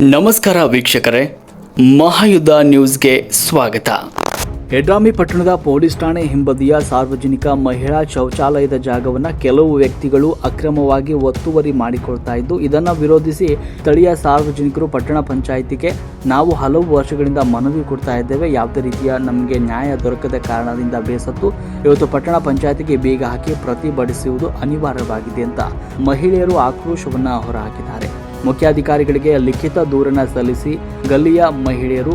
ನಮಸ್ಕಾರ ವೀಕ್ಷಕರೇ, ಮಹಾಯುದ್ಧ ನ್ಯೂಸ್ಗೆ ಸ್ವಾಗತ. ಯಡ್ರಾಮಿ ಪಟ್ಟಣದ ಪೊಲೀಸ್ ಠಾಣೆ ಹಿಂಬದಿಯ ಸಾರ್ವಜನಿಕ ಮಹಿಳಾ ಶೌಚಾಲಯದ ಜಾಗವನ್ನು ಕೆಲವು ವ್ಯಕ್ತಿಗಳು ಅಕ್ರಮವಾಗಿ ಒತ್ತುವರಿ ಮಾಡಿಕೊಳ್ತಾ ಇದ್ದು, ಇದನ್ನು ವಿರೋಧಿಸಿ ಸ್ಥಳೀಯ ಸಾರ್ವಜನಿಕರು ಪಟ್ಟಣ ಪಂಚಾಯಿತಿಗೆ ನಾವು ಹಲವು ವರ್ಷಗಳಿಂದ ಮನವಿ ಕೊಡ್ತಾ ಇದ್ದೇವೆ. ಯಾವುದೇ ರೀತಿಯ ನಮಗೆ ನ್ಯಾಯ ದೊರಕದ ಕಾರಣದಿಂದ ಬೇಸತ್ತು ಇವತ್ತು ಪಟ್ಟಣ ಪಂಚಾಯಿತಿಗೆ ಬೀಗ ಹಾಕಿ ಪ್ರತಿಭಟಿಸುವುದು ಅನಿವಾರ್ಯವಾಗಿದೆ ಅಂತ ಮಹಿಳೆಯರು ಆಕ್ರೋಶವನ್ನು ಹೊರಹಾಕಿದ್ದಾರೆ. ಮುಖ್ಯಾಧಿಕಾರಿಗಳಿಗೆ ಲಿಖಿತ ದೂರನ್ನು ಸಲ್ಲಿಸಿ ಗಲ್ಲಿಯ ಮಹಿಳೆಯರು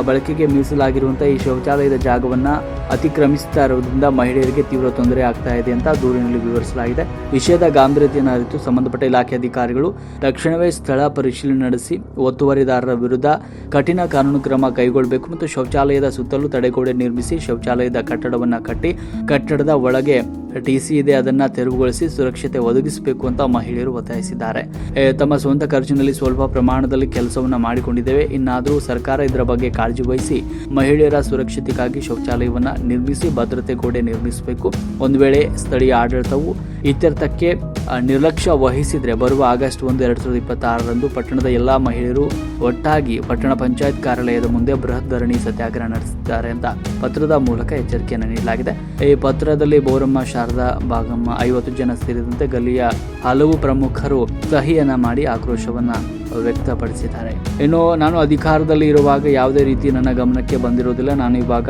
ಬಳಕೆಗೆ ಮೀಸಲಾಗಿರುವಂಥ ಈ ಶೌಚಾಲಯದ ಜಾಗವನ್ನು ಅತಿಕ್ರಮಿಸ್ತಾ ಇರೋದ್ರಿಂದ ಮಹಿಳೆಯರಿಗೆ ತೀವ್ರ ತೊಂದರೆ ಆಗ್ತಾ ಇದೆ ಅಂತ ದೂರಿನಲ್ಲಿ ವಿವರಿಸಲಾಗಿದೆ. ವಿಷಯದ ಗಾಂಭೀರ್ಯತೆಯನ್ನು ಅರಿತು ಸಂಬಂಧಪಟ್ಟ ಇಲಾಖೆ ಅಧಿಕಾರಿಗಳು ತಕ್ಷಣವೇ ಸ್ಥಳ ಪರಿಶೀಲನೆ ನಡೆಸಿ ಒತ್ತುವರಿದಾರರ ವಿರುದ್ಧ ಕಠಿಣ ಕಾನೂನು ಕ್ರಮ ಕೈಗೊಳ್ಳಬೇಕು ಮತ್ತು ಶೌಚಾಲಯದ ಸುತ್ತಲೂ ತಡೆಗೋಡೆ ನಿರ್ಮಿಸಿ ಶೌಚಾಲಯದ ಕಟ್ಟಡವನ್ನು ಕಟ್ಟಿ ಕಟ್ಟಡದ ಒಳಗೆ ಟಿಸಿ ಇದೆ ಅದನ್ನು ತೆರವುಗೊಳಿಸಿ ಸುರಕ್ಷತೆ ಒದಗಿಸಬೇಕು ಅಂತ ಮಹಿಳೆಯರು ಒತ್ತಾಯಿಸಿದ್ದಾರೆ. ತಮ್ಮ ಸ್ವಂತ ಖರ್ಚಿನಲ್ಲಿ ಸ್ವಲ್ಪ ಪ್ರಮಾಣದಲ್ಲಿ ಕೆಲಸವನ್ನು ಮಾಡಿಕೊಂಡಿದ್ದೇವೆ, ಇನ್ನಾದರೂ ಸರ್ಕಾರ ಇದರ ಬಗ್ಗೆ ಕಾಳಜಿ ವಹಿಸಿ ಮಹಿಳೆಯರ ಸುರಕ್ಷತೆಗಾಗಿ ಶೌಚಾಲಯವನ್ನು ನಿರ್ಮಿಸಿ ಭದ್ರತೆ ಗೋಡೆ ನಿರ್ಮಿಸಬೇಕು. ಒಂದು ವೇಳೆ ಸ್ಥಳೀಯ ಆಡಳಿತವು ಇತ್ಯರ್ಥಕ್ಕೆ ನಿರ್ಲಕ್ಷ್ಯ ವಹಿಸಿದರೆ ಬರುವ ಆಗಸ್ಟ್ 1, 2026ರಂದು ಪಟ್ಟಣದ ಎಲ್ಲಾ ಮಹಿಳೆಯರು ಒಟ್ಟಾಗಿ ಪಟ್ಟಣ ಪಂಚಾಯತ್ ಕಾರ್ಯಾಲಯದ ಮುಂದೆ ಬೃಹತ್ ಧರಣಿ ಸತ್ಯಾಗ್ರಹ ನಡೆಸಿದ್ದಾರೆ ಅಂತ ಪತ್ರದ ಮೂಲಕ ಎಚ್ಚರಿಕೆಯನ್ನು ನೀಡಲಾಗಿದೆ. ಈ ಪತ್ರದಲ್ಲಿ ಬೋರಮ್ಮ, ಶಾರದಾ, ಭಾಗಮ್ಮ 50 ಜನ ಸೇರಿದಂತೆ ಗಲ್ಲಿಯ ಹಲವು ಪ್ರಮುಖರು ಸಹಿಯನ್ನ ಮಾಡಿ ಆಕ್ರೋಶವನ್ನ ವ್ಯಕ್ತಪಡಿಸಿದ್ದಾರೆ. ಇನ್ನು ನಾನು ಅಧಿಕಾರದಲ್ಲಿ ಇರುವಾಗ ಯಾವುದೇ ರೀತಿ ನನ್ನ ಗಮನಕ್ಕೆ ಬಂದಿರುವುದಿಲ್ಲ. ನಾನು ಇವಾಗ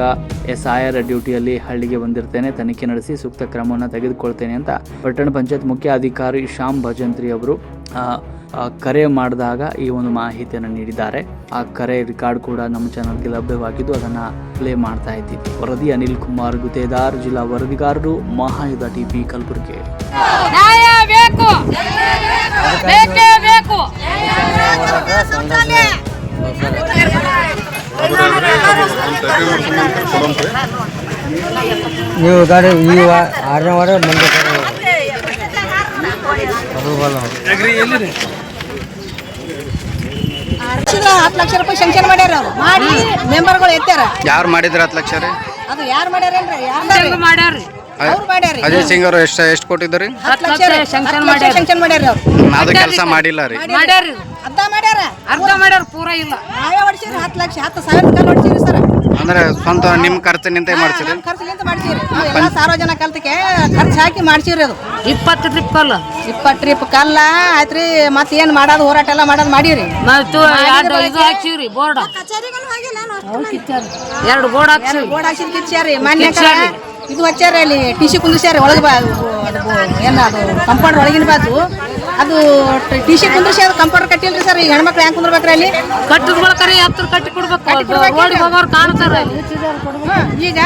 SIR ಡ್ಯೂಟಿಯಲ್ಲಿ ಹಳ್ಳಿಗೆ ಬಂದಿರ್ತೇನೆ, ತನಿಖೆ ನಡೆಸಿ ಸೂಕ್ತ ಕ್ರಮವನ್ನು ತೆಗೆದುಕೊಳ್ತೇನೆ ಅಂತ ಪಟ್ಟಣ ಪಂಚಾಯತ್ ಮುಖ್ಯ ಅಧಿಕಾರಿ ಶ್ಯಾಮ್ ಭಜಂತ್ರಿ ಅವರು ಕರೆ ಮಾಡಿದಾಗ ಈ ಒಂದು ಮಾಹಿತಿಯನ್ನು ನೀಡಿದ್ದಾರೆ. ಆ ಕರೆ ರೆಕಾರ್ಡ್ ಕೂಡ ನಮ್ಮ ಚಾನಲ್ಗೆ ಲಭ್ಯವಾಗಿದ್ದು ಅದನ್ನು ಪ್ಲೇ ಮಾಡ್ತಾ ಇದ್ದೀವಿ. ವರದಿ ಅನಿಲ್ ಕುಮಾರ್ ಗುತ್ತೇದಾರ್, ಜಿಲ್ಲಾ ವರದಿಗಾರರು, ಮಹಾಯುದ್ಧ ಟಿವಿ, ಕಲಬುರಗಿ. ನೀವು ಗಾಡಿ ಈ 6ನೇ ವಾರ ಬಂದ 10 ಲಕ್ಷ ರೂಪಾಯಿ ಶಂಕ್ಷನ್ ಮಾಡ್ಯಾರ. ಅವ್ರು ಮಾಡಿ ಮೆಂಬರ್ಗಳು ಎತ್ತಾರ. ಯಾರು ಮಾಡಿದ್ರ 10 ಲಕ್ಷ ರೀ? ಅದು ಯಾರು ಮಾಡ್ಯಾರೇನ್ರಿ? ಯಾರು ಮಾಡ್ಯಾರಿ? ಅವ್ರು ಮಾಡ್ಯಾರಿ. ಅಜಯ್ ಸಿಂಗ್ ಅವರು ಎಷ್ಟು ಕೊಟ್ಟಿದ್ದಾರೆ? 10 ಲಕ್ಷ ಶಂಕ್ಷನ್ ಮಾಡ್ಯಾರ. ಅದು ಕೆಲಸ ಮಾಡಿಲ್ಲ ರೀ. ಮಾಡ್ಯಾರಿ, ಅರ್ಧ ಮಾಡ್ಯಾರ, ಪೂರ ಇಲ್ಲ. ನಾವೇ ಹೊಡ್ಸಿರಿ 10 ಲಕ್ಷ 10,000 ಕಾಲ ಹೊಡ್ಸಿರಿ ಸರ್. ಅಂದ್ರೆ ಸ್ವಂತ ನಿಮ್ಮ ಖರ್ಚಿನಿಂದ ಮಾಡ್ಸಿರಿ? ಖರ್ಚಿನಿಂದ ಮಾಡ್ಸಿರಿ. ಎಲ್ಲ ಸಾರ್ವಜನಿಕ ಕಲ್ತಕ್ಕೆ ಖರ್ಚು ಹಾಕಿ ಮಾಡ್ಸಿರಿ. ಅದು 20 ಟ್ರಿಪ್ ಕಲ್ಲ ಆಯ್ತ್ರಿ. ಮತ್ತೆ ಏನ್ ಮಾಡೋದು ಹೋರಾಟ ಎಲ್ಲ ಮಾಡೋದು ಮಾಡಿರಿ. ಎರಡು ಬೋರ್ಡ್ ಹಾಕ್ಸಿ ಕಿಚ್ಚಾರಿ. ಮಾನ್ಯ ಇದು ಹಚ್ಚಾರ. ಅಲ್ಲಿ ಟಿಸಿ ಕುಂದಿಸ್ಯಾರ ಒಳಗೆ ಏನ ಅದು ಕಂಪೌಂಡರ್ ಒಳಗಿನ ಬಾಜು ಅದು ಟಿಸಿ ಕುಂದಿಸಿ ಅದು ಕಂಪೌಂಡರ್ ಕಟ್ಟಿಲ್ರಿ ಸರ್. ಈಗ ಹೆಣ್ಮಕ್ಳು ಹೆಂಗ್ ಕುಂದ್ರಬೇಕ್ರಿ? ಅಲ್ಲಿ ಕಟ್ಟಿದ ಬಳಕರಿ ಹತ್ರ ಕಟ್ಟಿ ಕೊಡ್ಬೇಕು. ಈಗ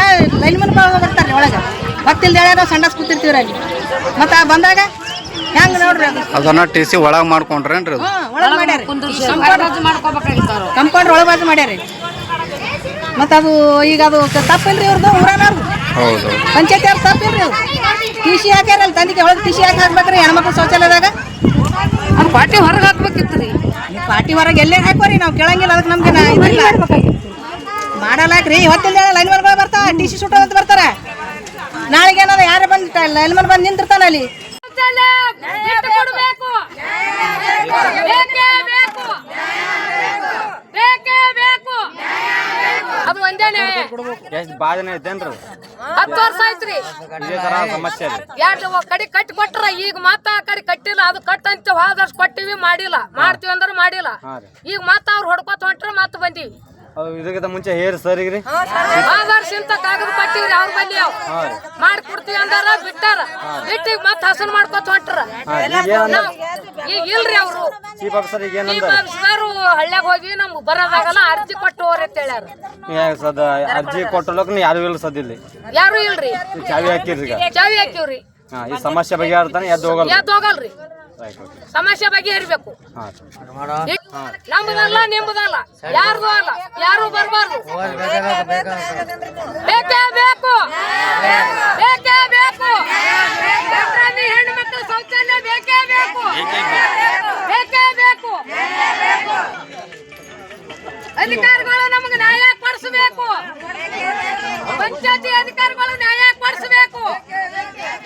ಲೈನ್ ಮನ್ ಬರ್ತಾರ್ರಿ ಒಳಗೆ. ಗೊತ್ತಿಲ್ದ ನಾವು ಸಂಡಾಸ್ ಕೂತಿರ್ತೀವ್ರಿ ಅಲ್ಲಿ. ಮತ್ತೆ ಬಂದಾಗ ಹೆಂಗ್ ನೋಡ್ರಿ ಅದನ್ನ ಟಿಸಿ ಒಳಗೆ ಮಾಡ್ಕೊಂಡ್ರೇನ್ರಿ? ಒಳಗೆ ಮಾಡ್ಯಾರಿ. ಕಂಪೌಂಡರ್ ಒಳಗೆ ಬಾಜು ಮಾಡ್ಯಾರಿ. ಮತ್ತೆ ಅದು ಈಗ ಅದು ತಪ್ಪಿಲ್ರಿ ಇವ್ರದ್ದು ಊರನವ್ರದ್ದು. ಹೌದು, ಪಂಚಾಯತ್ ಯಾರು ತಪ್ಪಿಲ್ರಿ. ಅದು ಟಿಸಿ ಹಾಕ್ಯಾರ ತಂದಿಗೆ ಒಳಗೆ ಟಿಸಿ ಹಾಕ್ಬೇಕ್ರಿ ಹೆಣ್ಮಕ್ಳು ಶೌಚಾಲಯದಾಗ. ಅದು ಪಾರ್ಟಿ ಹೊರಗೆ ಹಾಕ್ಬೇಕಿತ್ತು ರೀ. ಪಾರ್ಟಿ ಹೊರಗೆ ಎಲ್ಲೇ ಹಾಕೋರಿ, ನಾವು ಕೇಳಂಗಿಲ್ಲ. ಅದಕ್ಕೆ ನಮ್ಗೆ ಮಾಡಲ್ಲಾಕ್ರಿ. ಹೊತ್ತಿಲ್ದ ಲೈನ್ ಮನ್ಗಳು ಬರ್ತಾವ, ಟಿಸಿ ಸುಟ್ಟು ಅಂತ ಬರ್ತಾರ. ನಾಳೆಗೆ ಏನದ ಯಾರೇ ಬಂದು ಲೈನ್ ಮನ್ ಬಂದು ನಿಂತಿರ್ತಾನ ಅಲ್ಲಿ. ಅದು ಒಂದೇ 10 ವರ್ಷ ಆಯ್ತ್ರಿ. ಕಡೆ ಕಟ್ಟಿ ಕೊಟ್ರ. ಈಗ ಮತ್ತ ಕಡೆ ಕಟ್ಟಿಲ್ಲ. ಅದು ಕಟ್ಟಂತ ಹೋದ ಕೊಟ್ಟಿವಿ, ಮಾಡಿಲ್ಲ. ಮಾಡ್ತೀವಿ ಅಂದ್ರೆ ಮಾಡಿಲ್ಲ. ಈಗ ಮತ್ತ ಅವ್ರು ಹೊಡ್ಕೊತ ಹೊಂಟ್ರ ಮತ್ತ ಬಂದಿವಿ. ಇದಕ್ಕಿಂತ ಮುಂಚೆ ಹೇರ್ ಸರ್ ಈಗ ಇಂತ ಕಾಗದ ಕೊಟ್ಟಿವ್ರಿ. ಅವ್ರ ಬಲ್ಲಿ ಮಾಡ್ಕೊಡ್ತೀವಿ ಅಂದಾರ, ಬಿಟ್ಟಾರ. ಬಿಟ್ಟಿಗೆ ಮತ್ತ ಹಸನ್ ಮಾಡ್ಕೊತ ಹೊಂಟ್ರ. ಈಗ ಇಲ್ರಿ ಅವರು ಹಳ್ಳ್ಯಾಗ ಹೋಗಿ ನಮ್ಗೆ ಬರೋದಾಗಲ್ಲ, ಅರ್ಜಿ ಕೊಟ್ಟು ಹೋಗ್ರಿ ಅಂತ ಹೇಳ್ಯಾರ. ಅರ್ಜಿ ಕೊಟ್ಟಲಕ್ ಯಾರು ಇಲ್ಲ ಸದ್ದಿಲ್ಲ. ಯಾರು ಇಲ್ರಿ. ಚಾವಿ ಹಾಕಿರಿ. ಚಾವಿ ಹಾಕಿವ್ರಿ. ಈ ಸಮಸ್ಯೆ ಬಗೆಹರ್ತಾನೆ ಎದ್ದು ಹೋಗಲ್ರಿ. ಸಮಸ್ಯೆ ಬಗೆಹರಿಬೇಕು. ನಮ್ದಲ್ಲ ನಿಮ್ದಲ್ಲ, ಯಾರ್ದು ಅಲ್ಲ. ಯಾರು ಬರ್ಬಾರ್ದು. ಬೇಕೇ ಬೇಕು, ಬೇಕೇ ಬೇಕು. ಹೆಣ್ಣು ಮಕ್ಕಳು ಶೌಚಾಲಯ ಬೇಕೇ ಬೇಕು, ಬೇಕೇ ಬೇಕು. ಅಧಿಕಾರಿಗಳು ನಮಗೆ ನ್ಯಾಯ ಕೊಡಿಸಬೇಕು. ಪಂಚಾಯತಿ ಅಧಿಕಾರಿಗಳು ನ್ಯಾಯ ಕೊಡಿಸಬೇಕು.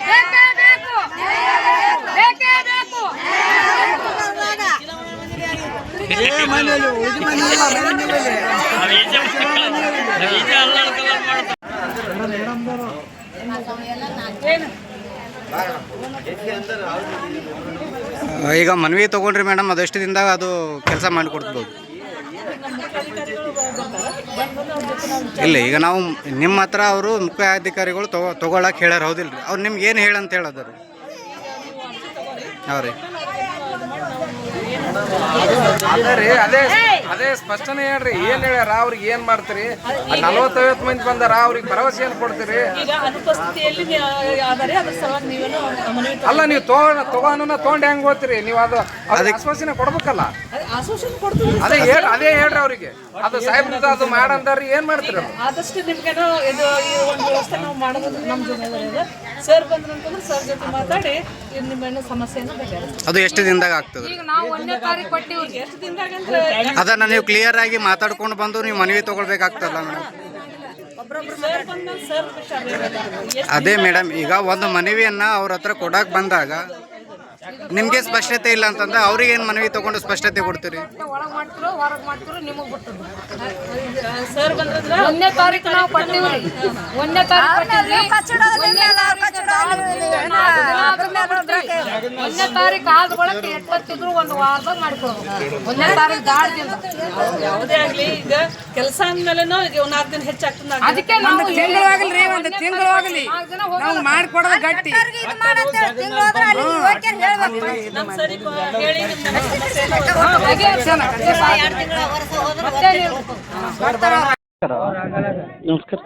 ಬೇಕೇ ಬೇಕು, ಬೇಕೇ ಬೇಕು. Mano, ಈಗ ಮನವಿ ತೊಗೊಂಡ್ರಿ ಮೇಡಮ್, ಅದೆಷ್ಟು ದಿನದಾಗ ಅದು ಕೆಲಸ ಮಾಡಿಕೊಡ್ಬೋದು? ಇಲ್ಲ, ಈಗ ನಾವು ನಿಮ್ಮ ಹತ್ರ ಅವರು ಮುಖ್ಯ ಅಧಿಕಾರಿಗಳು ತೊಗೊಳಕ್ಕೆ ಹೇಳ್ಯಾರ, ಹೌದಿಲ್ಲ ರೀ? ಅವ್ರು ನಿಮ್ಗೆ ಏನು ಹೇಳಂತ ಹೇಳೋದು? ಹೌದು ರೀ. ಅದೇ ರೀ, ಅದೇ ಸ್ಪಷ್ಟನೆ ಹೇಳ್ರಿ. ಏನ್ ಹೇಳ್ಯಾರ, ಅವ್ರಿಗೆ ಏನ್ ಮಾಡ್ತೀರಿ? 40-50 ಮಂದಿ ಬಂದಾರ, ಅವ್ರಿಗೆ ಭರವಸೆ ಏನ್ ಕೊಡ್ತೀರಿ? ಅಲ್ಲ, ನೀವು ತಗೊಂಡ್ ಹೆಂಗ್ ಹೋಗ್ತೀರಿ ನೀವು? ಅದಕ್ಕೆ ಆಶ್ವಾಸನೆ ಕೊಡ್ಬೇಕಲ್ಲ. ಅದೇ ಹೇಳ್ರಿ ಅವ್ರಿಗೆ. ಅದು ಸಾಹೇಬ್ರದ ಅದು ಮಾಡಂದಾರಿ, ಏನ್ ಮಾಡ್ತೀರಿ? ಆದಷ್ಟು ನಿಮ್ಗೇನೋ ಇದು ಈ ಒಂದು ವ್ಯವಸ್ಥೆ ನಾವು ಮಾಡೋದು ನಮ್ಮ ಜವಾಬ್ದಾರಿ ಇದೆ. ಸರ್ ಬಂದ್ರಂತಂದ್ರೆ ಸರ್ ಜೊತೆ ಮಾತಾಡಿ ನಿಮ್ಮೇನೋ ಸಮಸ್ಯೆಯನ್ನು ಬಗೆಹರಿಸ್ತೀವಿ. ಅದು ಎಷ್ಟು ದಿನದಾಗ ಆಗ್ತದೆ? ಈಗ ನಾವು 1ನೇ ತಾರೀಕು ಕೊಟ್ಟಿವಿ. ಎಷ್ಟು ದಿನದಾಗ ಅಂದ್ರೆ ಅದನ್ನ ನೀವು ಕ್ಲಿಯರ್ ಆಗಿ ಮಾತಾಡ್ಕೊಂಡು ಬಂದು ನೀವು ಮನವಿ ತಗೊಳ್ಬೇಕಾಗ್ತಲ್ಲ ಮೇಡಮ್. ಸರ್ ಬಂದ್ಮೇಲೆ ಸರ್ ವಿಚಾರ ಇರೋದು. ಅದೇ ಮೇಡಮ್, ಈಗ ಒಂದು ಮನವಿಯನ್ನ ಅವ್ರ ಹತ್ರ ಕೊಡಕ್ಕೆ ಬಂದಾಗ ನಿಮಗೆ ಸ್ಪಷ್ಟತೆ ಇಲ್ಲ ಅಂತಂದ್ರೆ ಅವ್ರಿಗೆ ಏನು ಮನವಿ ತಗೊಂಡು ಸ್ಪಷ್ಟತೆ ಕೊಡ್ತೀರಿ? ಒಳಗೆ ಮಾಡ್ತಿರೋ ಹೊರಗೆ ಮಾಡ್ತಿರೋ ನಿಮಗೆ ಬಿಟ್ಟದ್ದು. ಸರ್ ಬಂದ್ರೆ 1ನೇ ತಾರೀಕು ನಾವು ಕೊಟ್ಟಿವಿ. 1ನೇ ತಾರೀಕು ಕೊಟ್ಟಿವಿ. 1ನೇ ತಾರೀಕು ಆದ ಬಳಕ ಎಟ್ಟತ್ತಿದ್ರು ಒಂದು ವಾರದಾಗ ಮಾಡ್ಕೊಳ್ಬೇಕು. 1ನೇ ತಾರೀಕು ದಾಡ್ದಿಂದ ಯಾವುದೇ ಆಗಲಿ ಈಗ ಕೆಲಸ ಅಂದ್ಮೇಲೆನೂ ಈಗ 4 ದಿನ ಹೆಚ್ಚಾಗ್ತದೆ. ಅದಕ್ಕೆ ನಾವು ತಿಂಗಳಾಗಲ್ರಿ, ಒಂದು ತಿಂಗಳಾಗಲಿ ನಾವು ಮಾಡ್ಕೊಡೋದು ಗಟ್ಟಿ. ನಮ್ಮ ಸರಿ ಹೇಳಿ ನಮಸ್ಕಾರ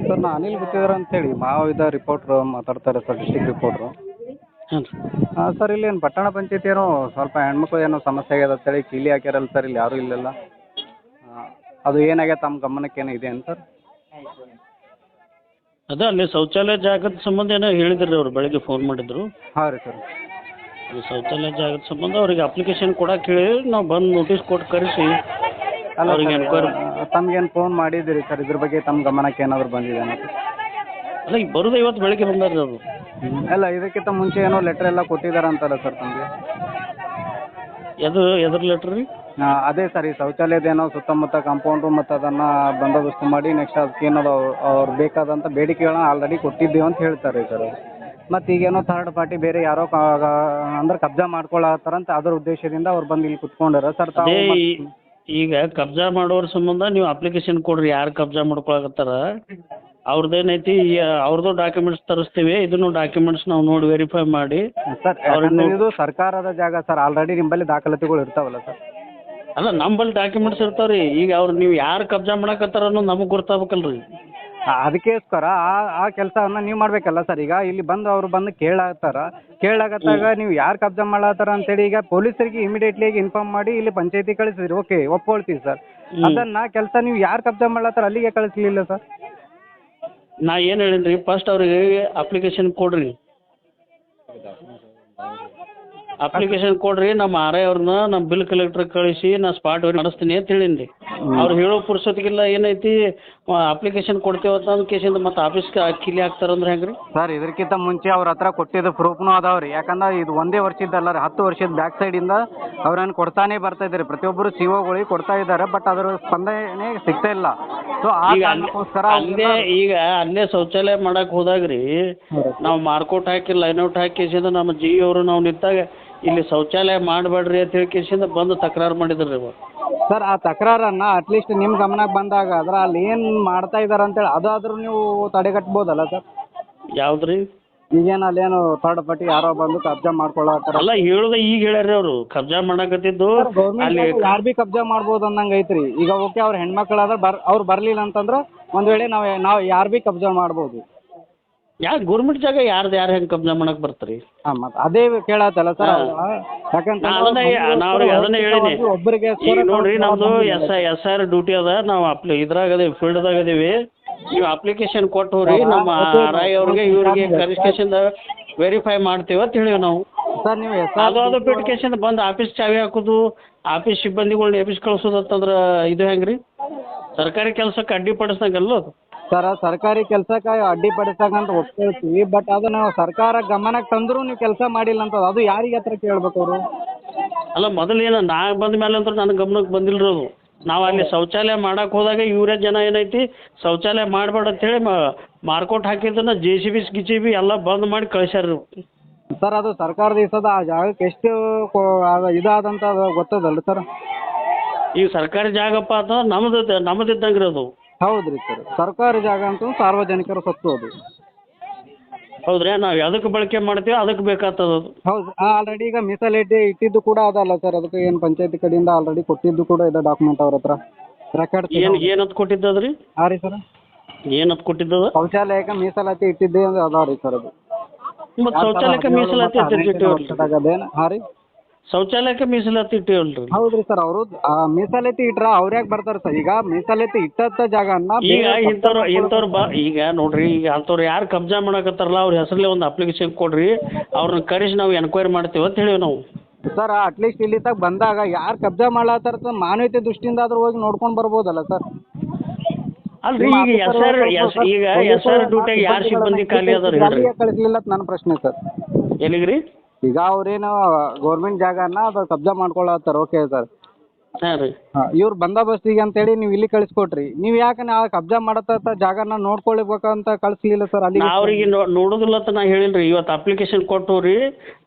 ಸರ್, ನಾನು ಅನಿಲ್ ಗುತ್ತಿದಾರ ಅಂತೇಳಿ ಮಾವಿದ ರಿಪೋರ್ಟ್ರು ಮಾತಾಡ್ತಾರೆ ಸರ್, ಡಿಸ್ಟಿಕ್ ರಿಪೋರ್ಟ್ರು. ಹಾಂ ಸರ್, ಇಲ್ಲಿ ಏನು ಪಟ್ಟಣ ಪಂಚಾಯತಿ ಏನೋ ಸ್ವಲ್ಪ ಹೆಣ್ಮಕ್ಳು ಏನೋ ಸಮಸ್ಯೆ ಆಗ್ಯದ ಅಂತೇಳಿ ಕೀಲಿ ಹಾಕ್ಯಾರಲ್ಲ ಸರ್, ಇಲ್ಲಿ ಯಾರೂ ಇಲ್ಲಲ್ಲ. ಅದು ಏನಾಗ್ಯದ ತಮ್ಮ ಗಮನಕ್ಕೆ ಏನೋ ಇದೆ ಅಂತ ಸರ್? ಅದೇ ಅಲ್ಲಿ ಶೌಚಾಲಯ ಜಾಗದ ಸಂಬಂಧ ಏನೋ ಹೇಳಿದ್ರಿ ಅವ್ರು, ಬೆಳಗ್ಗೆ ಫೋನ್ ಮಾಡಿದ್ರು. ಹಾಂ ರೀ ಸರ್. ಈ ಶೌಚಾಲಯ ಜಾಗದ ಸಂಬಂಧ ಅವ್ರಿಗೆ ಅಪ್ಲಿಕೇಶನ್ ಕೊಡಕ್ಕೆ ಹೇಳಿ ನಾವು ಬಂದು ನೋಟಿಸ್ ಕೊಟ್ಟು ಕರೆಸಿ ಅಲ್ಲ ಅವ್ರಿಗೆ ಎನ್ಕ್ವೈರಿ. ತಮ್ಗೇನು ಫೋನ್ ಮಾಡಿದ್ದೀರಿ ಸರ್ ಇದ್ರ ಬಗ್ಗೆ? ತಮ್ಮ ಗಮನಕ್ಕೆ ಏನಾದರೂ ಬಂದಿದೆ ಅನ್ನೋದು? ಅಲ್ಲ, ಈಗ ಬರೋದು ಇವತ್ತು ಬೆಳಗ್ಗೆ ಬಂದಾರ್ರಿ ಅವರು. ಅಲ್ಲ, ಇದಕ್ಕಿಂತ ಮುಂಚೆ ಏನೋ ಲೆಟ್ರ್ ಎಲ್ಲ ಕೊಟ್ಟಿದ್ದಾರೆ ಅಂತಲ್ಲ ಸರ್ ತಮಗೆ? ಎದ್ರ ಲೆಟ್ರ್ ರೀ? ಅದೇ ಸರ್, ಈ ಶೌಚಾಲಯದೇನೋ ಸುತ್ತಮುತ್ತ ಕಾಂಪೌಂಡು ಮತ್ತು ಅದನ್ನು ಬಂದೋಬಸ್ತು ಮಾಡಿ ನೆಕ್ಸ್ಟ್ ಅದಕ್ಕೆ ಏನೋ ಅವ್ರು ಬೇಕಾದಂಥ ಬೇಡಿಕೆಗಳನ್ನ ಆಲ್ರೆಡಿ ಕೊಟ್ಟಿದ್ದೀವಿ ಅಂತ ಹೇಳ್ತಾರೆ ಸರ್ ಅವರು. ಮತ್ತು ಈಗೇನೋ ಥರ್ಡ್ ಪಾರ್ಟಿ ಬೇರೆ ಯಾರೋ ಅಂದ್ರೆ ಕಬ್ಜಾ ಮಾಡ್ಕೊಳ್ಳತ್ತಾರಂತ ಅದ್ರ ಉದ್ದೇಶದಿಂದ ಅವ್ರು ಬಂದು ಇಲ್ಲಿ ಕುತ್ಕೊಂಡಾರ ಸರ್. ಅದೇ ಈಗ ಕಬ್ಜಾ ಮಾಡೋರ ಸಂಬಂಧ ನೀವು ಅಪ್ಲಿಕೇಶನ್ ಕೊಡ್ರಿ, ಯಾರು ಕಬ್ಜಾ ಮಾಡ್ಕೊಳಕತ್ತಾರ ಅವ್ರದ್ದೇನೈತಿ, ಅವ್ರದ್ದು ಡಾಕ್ಯುಮೆಂಟ್ಸ್ ತರಿಸ್ತೀವಿ. ಇದನ್ನು ಡಾಕ್ಯುಮೆಂಟ್ಸ್ ನಾವು ನೋಡಿ ವೆರಿಫೈ ಮಾಡಿ ಸರ್, ಇದು ಸರ್ಕಾರದ ಜಾಗ ಸರ್, ಆಲ್ರೆಡಿ ನಿಮ್ಮಲ್ಲಿ ದಾಖಲಾತಿಗಳು ಇರ್ತಾವಲ್ಲ ಸರ್? ಅಲ್ಲ, ನಮ್ಮಲ್ಲಿ ಡಾಕ್ಯುಮೆಂಟ್ಸ್ ಇರ್ತಾವೆ ರೀ. ಈಗ ಅವ್ರು ನೀವು ಯಾರು ಕಬ್ಜಾ ಮಾಡಕತ್ತಾರ ಅನ್ನೋದು ನಮಗೆ ಗೊತ್ತಾಗಬೇಕಲ್ರಿ. ಅದಕ್ಕೋಸ್ಕರ ಆ ಕೆಲಸವನ್ನು ನೀವು ಮಾಡಬೇಕಲ್ಲ ಸರ್. ಈಗ ಇಲ್ಲಿ ಬಂದು ಅವರು ಬಂದು ಕೇಳಾಗತ್ತಾಗ ನೀವು ಯಾರು ಕಬ್ಜಾ ಮಾಡತ್ತಾರ ಅಂತೇಳಿ ಈಗ ಪೊಲೀಸರಿಗೆ ಇಮಿಡಿಯೇಟ್ಲಿ ಇನ್ಫಾರ್ಮ್ ಮಾಡಿ ಇಲ್ಲಿ ಪಂಚಾಯತಿ ಕಳಿಸಿದ್ರಿ, ಓಕೆ ಒಪ್ಕೊಳ್ತೀವಿ ಸರ್. ಅದನ್ನ ಕೆಲಸ ನೀವು ಯಾರು ಕಬ್ಜಾ ಮಾಡತ್ತಾರ ಅಲ್ಲಿಗೆ ಕಳಿಸ್ಲಿಲ್ಲ ಸರ್? ನಾ ಏನು ಹೇಳಿನಿ ರೀ, ಫಸ್ಟ್ ಅವ್ರಿಗೆ ಅಪ್ಲಿಕೇಶನ್ ಕೊಡ್ರಿ, ಅಪ್ಲಿಕೇಶನ್ ಕೊಡ್ರಿ. ನಮ್ಮ RI ಅವ್ರನ್ನ ನಮ್ಮ ಬಿಲ್ ಕಲೆಕ್ಟರ್ ಕಳಿಸಿ ನಾ ಸ್ಪಾಟ್ ನಡೆಸ್ತೀನಿ ಅಂತ ಹೇಳೀನಿ ರೀ. ಅವ್ರು ಹೇಳೋ ಪುರ್ಸೊತ್ತಿಗೆಲ್ಲ ಏನೈತಿ ಅಪ್ಲಿಕೇಶನ್ ಕೊಡ್ತೇವತ್ತ ಅಂದ ಕೇಸಿಂದ ಮತ್ತೆ ಆಫೀಸ್ಗೆ ಕಿಲಿ ಹಾಕ್ತಾರಂದ್ರೆ ಹೆಂಗೆ ರೀ ಸರ್? ಇದಕ್ಕಿಂತ ಮುಂಚೆ ಅವ್ರ ಹತ್ರ ಕೊಟ್ಟಿದ್ದ ಪ್ರೂಫ್ನೂ ಅದಾವ ರೀ. ಯಾಕಂದ್ರೆ ಇದು ಒಂದೇ ವರ್ಷದ್ದಲ್ಲ ರೀ, 10 ವರ್ಷದ ಬ್ಯಾಕ್ ಸೈಡಿಂದ ಅವ್ರನ್ನ ಕೊಡ್ತಾನೆ ಬರ್ತಾ ಇದ್ದಾರೆ. ಪ್ರತಿಯೊಬ್ಬರು CO ಗಳಿಗೆ ಕೊಡ್ತಾ ಇದ್ದಾರೆ, ಬಟ್ ಅದರ ಸ್ಪಂದನೆ ಸಿಗ್ತಾ ಇಲ್ಲ. ಸೊ ಆ ಕಾರಣಕ್ಕೋಸ್ಕರ ಈಗ ಅಲ್ಲೇ ಶೌಚಾಲಯ ಮಾಡಕ್ಕೆ ಹೋದಾಗ ರೀ ನಾವು ಮಾರ್ಕೋಟ್ ಹಾಕಿ ಲೈನೌಟ್ ಹಾಕಿ ಕೇಸಿಂದ ನಮ್ಮ GE ಅವರು ನಾವು ನಿಂತಾಗ ಇಲ್ಲಿ ಶೌಚಾಲಯ ಮಾಡಬೇಡ್ರಿ ಅಂತ ಹೇಳಿ ಕೇಸಿಂದ ಬಂದು ತಕರಾರು ಮಾಡಿದ್ರಿ ರೀ ಸರ್. ಆ ತಕರಾರನ್ನ ಅಟ್ಲೀಸ್ಟ್ ನಿಮ್ಮ ಗಮನಕ್ಕೆ ಬಂದಾಗ ಅದ್ರ ಅಲ್ಲಿ ಏನು ಮಾಡ್ತಾ ಇದ್ದಾರೆ ಅಂತೇಳಿ ಅದಾದ್ರೂ ನೀವು ತಡೆಗಟ್ಬೋದಲ್ಲ ಸರ್? ಯಾವ್ದು ರೀ? ಈಗೇನು ಅಲ್ಲೇನು ಥರ್ಡ್ ಪಾರ್ಟಿ ಯಾರೋ ಬಂದು ಕಬ್ಜಾ ಮಾಡ್ಕೊಳ್ಳತ್ತಾರ? ಅಲ್ಲ, ಹೇಳುದ ಈಗ ಹೇಳ್ಯಾರ ಅವರು ಕಬ್ಜಾ ಮಾಡಕತ್ತಿದ್ದು. ಅಲ್ಲಿ ಯಾರು ಬಿ ಕಬ್ಜಾ ಮಾಡ್ಬೋದು ಅನ್ನಂಗೆ ಐತ್ರಿ. ಈಗ ಓಕೆ, ಅವ್ರ ಹೆಣ್ಮಕ್ಳಾದ್ರೆ ಅವ್ರು ಬರಲಿಲ್ಲ ಅಂತಂದ್ರೆ ಒಂದು ವೇಳೆ ನಾವು ಯಾರು ಬಿ ಕಬ್ಜಾ ಮಾಡ್ಬೋದು. ಯಾಕೆ ಗೌರ್ಮೆಂಟ್ ಜಾಗ ಯಾರು ಹೆಂಗೆ ಕಬ್ಜಾ ಮಾಡಕ್ ಬರ್ತೀರಿ? ಹಾಂ, ಮತ್ತೆ ಅದೇ ಕೇಳತ್ತಲ್ಲ ಸರ್. ಯಾಕಂದ್ರೆ ನಾವು ಅದನ್ನೇ ಹೇಳಿನಿ. ಒಬ್ಬರಿಗೆ ಈಗ ನೋಡ್ರಿ, ನಮ್ದು SIR ಡ್ಯೂಟಿ ಅದ, ನಾವು ಇದ್ರಾಗ ಅದೀವಿ, ಫೀಲ್ಡ್ದಾಗ ಅದೀವಿ. ನೀವು ಅಪ್ಲಿಕೇಶನ್ ಕೊಟ್ಟು ಹೋಗ್ರಿ, ನಮ್ಮ RI ಅವ್ರಿಗೆ ಇವ್ರಿಗೆ ಕರಿಸ್ಕೇಶನ್ ವೆರಿಫೈ ಮಾಡ್ತೀವಿ ಅಂತ ಹೇಳಿವಿ ನಾವು ಸರ್. ನೀವು ಅದು ಬಿಟ್ಕೇಶನ್ ಬಂದು ಆಫೀಸ್ ಚಾವಿ ಹಾಕೋದು, ಆಫೀಸ್ ಸಿಬ್ಬಂದಿಗಳ್ನ ಆಫೀಸ್ ಕಳ್ಸೋದು ಅಂತಂದ್ರೆ ಇದು ಹೆಂಗೆ ರೀ? ಸರ್ಕಾರಿ ಕೆಲಸಕ್ಕೆ ಅಡ್ಡಿಪಡಿಸ್ದಂಗಲ್ಲ ಅದು ಸರ್. ಸರ್ಕಾರಿ ಕೆಲಸಕ್ಕೆ ಅಡ್ಡಿಪಡಿಸಕ್ಕಂತ ಒಪ್ಕೊಳ್ತೀವಿ, ಬಟ್ ಅದು ನಾವು ಸರ್ಕಾರ ಗಮನಕ್ಕೆ ತಂದರೂ ನೀವು ಕೆಲಸ ಮಾಡಿಲ್ಲ ಅಂತ ಅದು ಯಾರಿಗೆ ಹತ್ರ ಕೇಳ್ಬೇಕು ಅವರು? ಅಲ್ಲ ಮೊದಲೇನು ನಾ ಬಂದ ಮೇಲೆ ಅಂತೂ ನನ್ನ ಗಮನಕ್ಕೆ ಬಂದಿಲ್ಲ ಅದು. ನಾವು ಅಲ್ಲಿ ಶೌಚಾಲಯ ಮಾಡಕ್ಕೆ ಹೋದಾಗ ಇವರೇ ಜನ ಏನೈತಿ ಶೌಚಾಲಯ ಮಾಡಬೇಡ ಅಂತೇಳಿ ಮಾರ್ಕೊಟ್ ಹಾಕಿದ್ದನ್ನ JCB ಗಿಚಿಬಿ ಎಲ್ಲ ಬಂದ್ ಮಾಡಿ ಕಳ್ಸ್ಯಾರ. ಸರ್ ಅದು ಸರ್ಕಾರದ ಇಸದ ಆ ಜಾಗಕ್ಕೆ ಎಷ್ಟು ಇದಾದಂತ ಗೊತ್ತದಲ್ಲ ಸರ್? ಈಗ ಸರ್ಕಾರಿ ಜಾಗಪ್ಪ ಅಂತ ನಮ್ಮದಿದ್ದಂಗೆ ರೀ ಅದು. ಹೌದ್ರಿ ಸರ್, ಸರ್ಕಾರಿ ಜಾಗ ಅಂತ ಸಾರ್ವಜನಿಕರ ಸೊತ್ತು ಅದು. ಹೌದ್ರಿ, ನಾವು ಅದಕ್ಕೆ ಬಳಕೆ ಮಾಡ್ತೀವಿ ಅದಕ್ಕೆ ಬೇಕಾಗ್ತದ ಅದು. ಹೌದು, ಆಲ್ರೆಡಿ ಈಗ ಮೀಸಲಾತಿ ಇಟ್ಟಿದ್ದು ಕೂಡ ಅದಲ್ಲ ಸರ್, ಅದಕ್ಕೆ ಏನು ಪಂಚಾಯತಿ ಕಡೆಯಿಂದ ಆಲ್ರೆಡಿ ಕೊಟ್ಟಿದ್ದು ಕೂಡ ಇದೆ ಡಾಕ್ಯುಮೆಂಟ್ ಅವ್ರ ಹತ್ರ ರೆಕಾರ್ಡ್. ಏನತ್ ಕೊಟ್ಟಿದ್ದದ್ರಿ? ಹಾಂ ರೀ ಸರ್, ಏನತ್ ಕೊಟ್ಟಿದ್ದದ? ಶೌಚಾಲಯಕ್ಕೆ ಮೀಸಲಾತಿ ಇಟ್ಟಿದ್ದೆ ಅದಾವ ರೀ ಸರ್ ಅದು. ಮತ್ತು ಶೌಚಾಲಯಕ್ಕೆ ಮೀಸಲಾತಿ ಅದೇನು? ಹಾಂ ರೀ, ಶೌಚಾಲಯಕ್ಕೆ ಮೀಸಲಾತಿ ಇಟ್ಟಿವಲ್ರಿ. ಹೌದ್ರಿ ಸರ್, ಅವರು ಮೀಸಲಾತಿ ಇಟ್ರ ಅವ್ರ ಯಾಕೆ ಬರ್ತಾರೆ ಸರ್? ಈಗ ಮೀಸಲಾತಿ ಇಟ್ಟಂತ ಜಾಗನ್ನ ಈಗ ಇಂಥವ್ರು ಈಗ ನೋಡ್ರಿ, ಈಗ ಅಂಥವ್ರು ಯಾರು ಕಬ್ಜಾ ಮಾಡಕತ್ತಾರಲ್ಲ ಅವ್ರ ಹೆಸರಲ್ಲೇ ಒಂದು ಅಪ್ಲಿಕೇಶನ್ ಕೊಡ್ರಿ, ಅವ್ರನ್ನ ಕರೆಸಿ ನಾವು ಎನ್ಕ್ವೈರಿ ಮಾಡ್ತೀವಿ ಅಂತ ಹೇಳಿವಿ ನಾವು. ಸರ್ ಅಟ್ಲೀಸ್ಟ್ ಇಲ್ಲಿ ತಗ ಬಂದಾಗ ಯಾರು ಕಬ್ಜಾ ಮಾಡ್ಲತ್ತಾರ ಮಾನವೀಯತೆ ದೃಷ್ಟಿಯಿಂದ ಆದ್ರೂ ಹೋಗಿ ನೋಡ್ಕೊಂಡು ಬರ್ಬೋದಲ್ಲ ಸರ್? ಅಲ್ರಿ, ಈಗ SR ಡ್ಯೂಟಿಯಾಗ ಯಾರು ಸಿಬ್ಬಂದಿ ಖಾಲಿ ಅದಾರ ಹೇಳ್ರಿ? ಕಳಿಸ್ಲಿಲ್ಲ ನನ್ನ ಪ್ರಶ್ನೆ ಸರ್. ಎಲ್ಲಿಗ್ರಿ? ಈಗ ಅವ್ರೇನು ಗೌರ್ಮೆಂಟ್ ಜಾಗನ ಅದು ಕಬ್ಜಾ ಮಾಡ್ಕೊಳತ್ತಾರ, ಓಕೆ ಸರ್. ಹಾಂ ರೀ, ಇವ್ರು ಬಂದೋಬಸ್ತಿಗೆ ಅಂತೇಳಿ ನೀವು ಇಲ್ಲಿ ಕಳಿಸ್ಕೊಟ್ರಿ, ನೀವು ಯಾಕೆ ನಾ ಕಬ್ಜಾ ಮಾಡತ್ತ ಜಾಗನ ನೋಡ್ಕೊಳ್ಬೇಕಂತ ಕಳಿಸ್ಲಿಲ್ಲ ಸರ್? ಅಲ್ಲಿ ಅವ್ರಿಗೆ ನೋಡೋದಿಲ್ಲ ಅಂತ ನಾ ಹೇಳಿಲ್ರಿ. ಇವತ್ತು ಅಪ್ಲಿಕೇಶನ್ ಕೊಟ್ಟವ್ರಿ,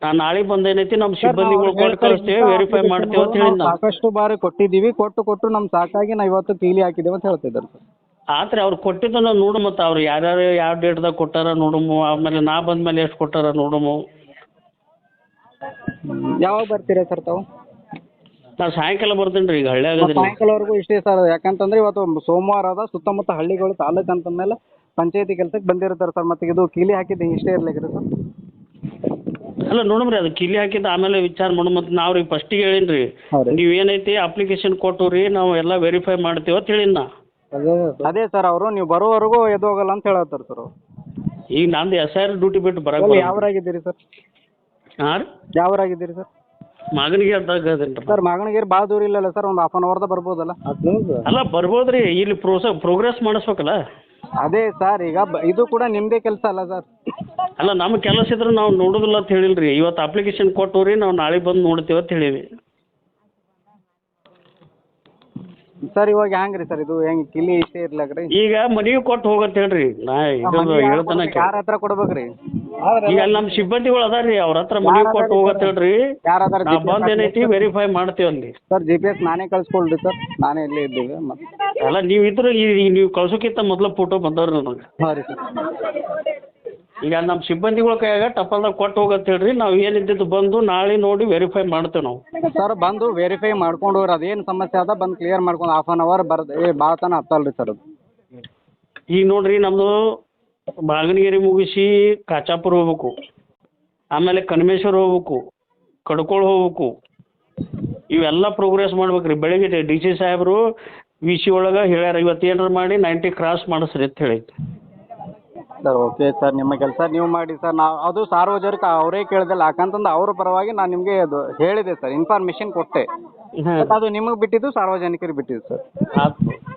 ನಾನು ನಾಳೆ ಬಂದೇನೈತಿ ನಮ್ಮ ಸಿಬ್ಬಂದಿಗಳು ಕೊಟ್ಟು ಕಳಿಸ್ತೇವೆ, ವೆರಿಫೈ ಮಾಡ್ತೇವೆ ಅಂತ ಹೇಳಿ. ಸಾಕಷ್ಟು ಬಾರಿ ಕೊಟ್ಟಿದ್ದೀವಿ, ಕೊಟ್ಟು ನಮ್ಗೆ ಸಾಕಾಗಿ ನಾವು ಇವತ್ತು ಕೀಲಿ ಹಾಕಿದ್ದೇವೆ ಅಂತ ಹೇಳ್ತಿದ್ದಾರೆ ಸರ್. ಆತ್ರಿ, ಅವ್ರು ಕೊಟ್ಟಿದ್ದು ನಾವು ನೋಡು, ಮತ್ತು ಅವ್ರು ಯಾರ್ಯಾರು ಯಾವ ಡೇಟ್ದಾಗ ಕೊಟ್ಟಾರ ನೋಡಮು, ಆಮೇಲೆ ನಾ ಬಂದ್ಮೇಲೆ ಎಷ್ಟು ಕೊಟ್ಟಾರ ನೋಡಮು. ಯಾವಾಗ ಬರ್ತೀರಾ ಸರ್ ತಾವು? ನಾನು ಸಾಯಂಕಾಲ ಬರ್ತೀನಿ ರೀ, ಈಗ ಹಳ್ಳಿ ಆಗೋದಿಲ್ಲ. ಸಾಯಂಕಾಲವರೆಗೂ ಇಷ್ಟೇ ಸರ್, ಯಾಕಂತಂದ್ರೆ ಇವತ್ತು ಸೋಮವಾರ ಅದ, ಸುತ್ತಮುತ್ತ ಹಳ್ಳಿಗಳು ತಾಲೂಕು ಅಂತಂದ್ಮೇಲೆ ಪಂಚಾಯತಿ ಕೆಲಸಕ್ಕೆ ಬಂದಿರ್ತಾರೆ ಸರ್. ಮತ್ತೆ ಇದು ಕೀಲಿ ಹಾಕಿದ್ದು ಇಷ್ಟೇ ಇರ್ಲಿಕ್ರಿ ಸರ್? ಅಲ್ಲ ನೋಡಮ್ರಿ, ಅದು ಕಿಲಿ ಹಾಕಿದ್ದು ಆಮೇಲೆ ವಿಚಾರ ಮಾಡೋಣ. ಮತ್ತು ನಾವು ರೀ ಫಸ್ಟಿಗೆ ಹೇಳೀನಿ ರೀ, ನೀವು ಏನೈತಿ ಅಪ್ಲಿಕೇಶನ್ ಕೊಟ್ಟು ರೀ ನಾವು ಎಲ್ಲ ವೆರಿಫೈ ಮಾಡ್ತೀವಿ ಅಂತ ಹೇಳಿನ ನಾ. ಅದೇ ಸರ್, ಅವರು ನೀವು ಬರೋವರೆಗೂ ಎದ್ದು ಹೋಗಲ್ಲ ಅಂತ ಹೇಳತ್ತಾರೆ ಸರ್. ಈಗ ನಂದು SR ಡ್ಯೂಟಿ ಬಿಟ್ಟು ಬರಕ್ಕೆ. ಯಾವರಾಗಿದ್ದೀರಿ ಸರ್? ಹಾಂ ರೀ, ಯಾವರಾಗಿದ್ದೀರಿ ಸರ್? ಮಾಗನಿಗೆ ಅದಾಗ ಸರ್ ಮಾಗಣಗಿರಿ ಭಾಳ ದೂರ ಇಲ್ಲಲ್ಲ ಸರ್, ಒಂದು ಹಾಫ್ ಆನ್ ಅವರ್ದಾಗ ಬರ್ಬೋದಲ್ಲ? ಅಲ್ಲ ಬರ್ಬೋದು ರೀ, ಇಲ್ಲಿ ಪ್ರೋಗ್ರೆಸ್ ಮಾಡಿಸ್ಬೇಕಲ್ಲ. ಅದೇ ಸರ್, ಈಗ ಇದು ಕೂಡ ನಿಮ್ಮದೇ ಕೆಲಸ ಅಲ್ಲ ಸರ್? ಅಲ್ಲ, ನಮ್ಮ ಕೆಲಸ ಇದ್ರೆ ನಾವು ನೋಡೋದಿಲ್ಲ ಅಂತ ಹೇಳಿಲ್ರಿ. ಇವತ್ತು ಅಪ್ಲಿಕೇಶನ್ ಕೊಟ್ಟು ರೀ ನಾವು ನಾಳೆ ಬಂದು ನೋಡ್ತೀವಿ ಅಂತ ಹೇಳೀವಿ ಸರ್. ಇವಾಗ ಹೆಂಗ್ರಿ ಸರ್ ಇದು, ಹೆಂಗೆ ಕಿಲಿ ಇಷ್ಟೇ ಇರ್ಲಾಕ್ರಿ? ಈಗ ಮನೆಗೆ ಕೊಟ್ಟು ಹೋಗಂತ ಹೇಳ್ರಿ, ನಾ ಇದು ಹೇಳ್ತಾನೆ. ಯಾರ ಹತ್ರ ಕೊಡ್ಬೇಕ್ರಿ? ಈಗ ಅಲ್ಲಿ ನಮ್ಮ ಸಿಬ್ಬಂದಿಗಳು ಅದಾರ ರೀ, ಅವ್ರ ಹತ್ರ ಮನೆಗೆ ಕೊಟ್ಟು ಹೋಗಂತ ಹೇಳ್ರಿ. ನಾವು ಬಂದು ಏನೈತಿ ವೆರಿಫೈ ಮಾಡ್ತೀವಿ ಅಲ್ಲಿ. ಸರ್ GPS ನಾನೇ ಕಳ್ಸ್ಕೊಳ್ರಿ ಸರ್, ನಾನೇ ಇಲ್ಲೇ ಇದ್ದೀವಿ. ಮತ್ತೆ ಅಲ್ಲ, ನೀವು ಇದ್ರೆ ನೀವು ಕಳ್ಸೋಕ್ಕಿಂತ ಮೊದಲು ಫೋಟೋ ಬಂದವ್ರಿ ನನಗೆ. ಹಾಂ ರೀ ಸರ್. ಈಗ ನಮ್ಮ ಸಿಬ್ಬಂದಿಗಳ ಕೈಯಾಗ ಟಪಲ್ದಾಗ ಕೊಟ್ಟು ಹೋಗಂತ ಹೇಳ್ರಿ, ನಾವು ಏನಿದ್ದು ಬಂದು ನಾಳೆ ನೋಡಿ ವೆರಿಫೈ ಮಾಡ್ತೇವೆ ನಾವು. ಸರ್ ಬಂದು ವೆರಿಫೈ ಮಾಡ್ಕೊಂಡು ಹೋಗ್ರಿ, ಅದೇನು ಸಮಸ್ಯೆ ಅದ ಬಂದು ಕ್ಲಿಯರ್ ಮಾಡ್ಕೊಂಡು ಹಾಫ್ ಆನ್ ಅವರ್ ಭಾಳ ತನ ಹತ್ತಲ್ರಿ ಸರ್ ಅದು. ಈಗ ನೋಡ್ರಿ, ನಮ್ಮದು ಬಾಗನಗಿರಿ ಮುಗಿಸಿ ಕಾಚಾಪುರ ಹೋಗ್ಬೇಕು, ಆಮೇಲೆ ಕನ್ಮೇಶ್ವರ ಹೋಗ್ಬೇಕು, ಕಡ್ಕೋಳ ಹೋಗ್ಬೇಕು, ಇವೆಲ್ಲ ಪ್ರೋಗ್ರೆಸ್ ಮಾಡ್ಬೇಕು ರೀ. ಬೆಳಗ್ಗೆ DC ಸಾಹೇಬರು VC ಒಳಗೆ ಹೇಳ್ಯಾರ, ಇವತ್ತು ಏನಾರು ಮಾಡಿ 90 ಕ್ರಾಸ್ ಮಾಡಿಸ್ರಿ ಅಂತ ಹೇಳಿ. ಸರ್ ಓಕೆ ಸರ್, ನಿಮ್ಮ ಕೆಲಸ ನೀವು ಮಾಡಿ ಸರ್. ನಾವು ಅದು ಸಾರ್ವಜನಿಕ ಅವರೇ ಕೇಳಿದಲ್ಲ, ಯಾಕಂತಂದು ಅವ್ರ ಪರವಾಗಿ ನಾನು ನಿಮಗೆ ಅದು ಹೇಳಿದೆ ಸರ್, ಇನ್ಫಾರ್ಮೇಷನ್ ಕೊಟ್ಟೆ. ಅದು ನಿಮಗೆ ಬಿಟ್ಟಿದ್ದು, ಸಾರ್ವಜನಿಕರಿಗೆ ಬಿಟ್ಟಿದ್ದು ಸರ್. ಆಯ್ತು.